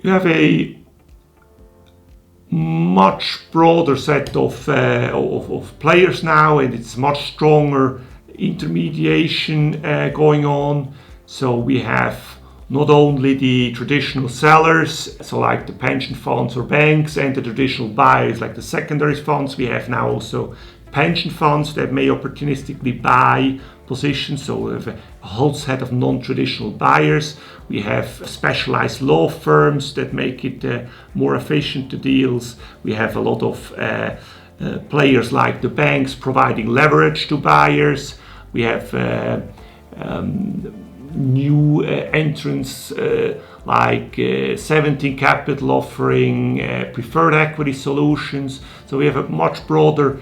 You have a much broader set of players now, and it's much stronger intermediation going on. So we have not only the traditional sellers, so like the pension funds or banks, and the traditional buyers like the secondary funds. We have now also pension funds that may opportunistically buy positions, so we have a whole set of non-traditional buyers. We have specialized law firms that make it more efficient to deals. We have a lot of players like the banks providing leverage to buyers. We have new entrants like 17 Capital offering preferred equity solutions. So we have a much broader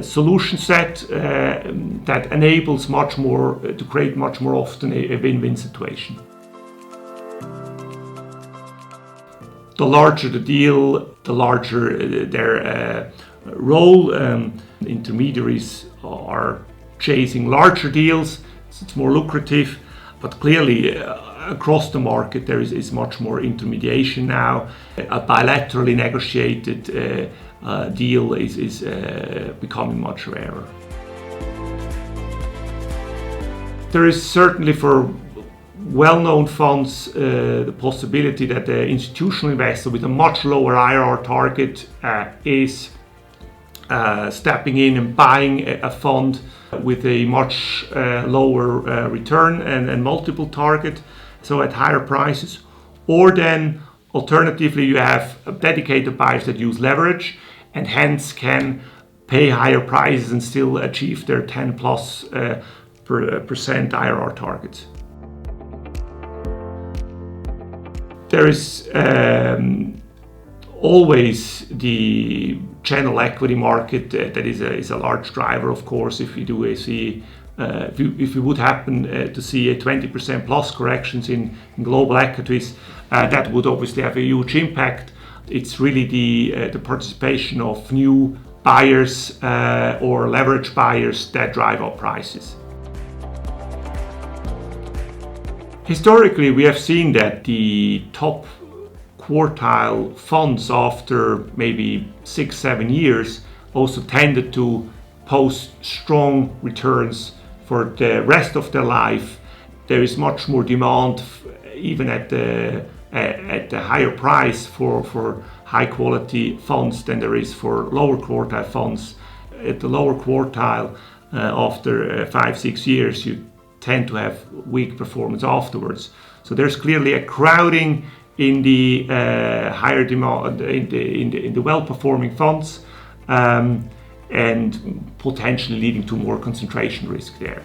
solution set that enables much more to create much more often a win-win situation. The larger the deal, the larger their role. Intermediaries are chasing larger deals, so it's more lucrative, but clearly across the market there is much more intermediation now. A bilaterally negotiated deal is becoming much rarer. There is certainly for well-known funds the possibility that the institutional investor with a much lower IRR target is stepping in and buying a fund with a much lower return and multiple target, so at higher prices. Or then alternatively you have dedicated buyers that use leverage and hence can pay higher prices and still achieve their 10 plus percent IRR targets. There is always the general equity market that is a large driver, of course. If we would happen to see a 20% plus corrections in global equities, that would obviously have a huge impact. It's really the participation of new buyers or leverage buyers that drive up prices. Historically, we have seen that the top quartile funds after maybe 6-7 years also tended to post strong returns for the rest of their life. There is much more demand even at the higher price for high quality funds than there is for lower quartile funds. At the lower quartile, after 5-6 years, you tend to have weak performance afterwards. So there's clearly a crowding in the higher demand in the well-performing funds, and potentially leading to more concentration risk there.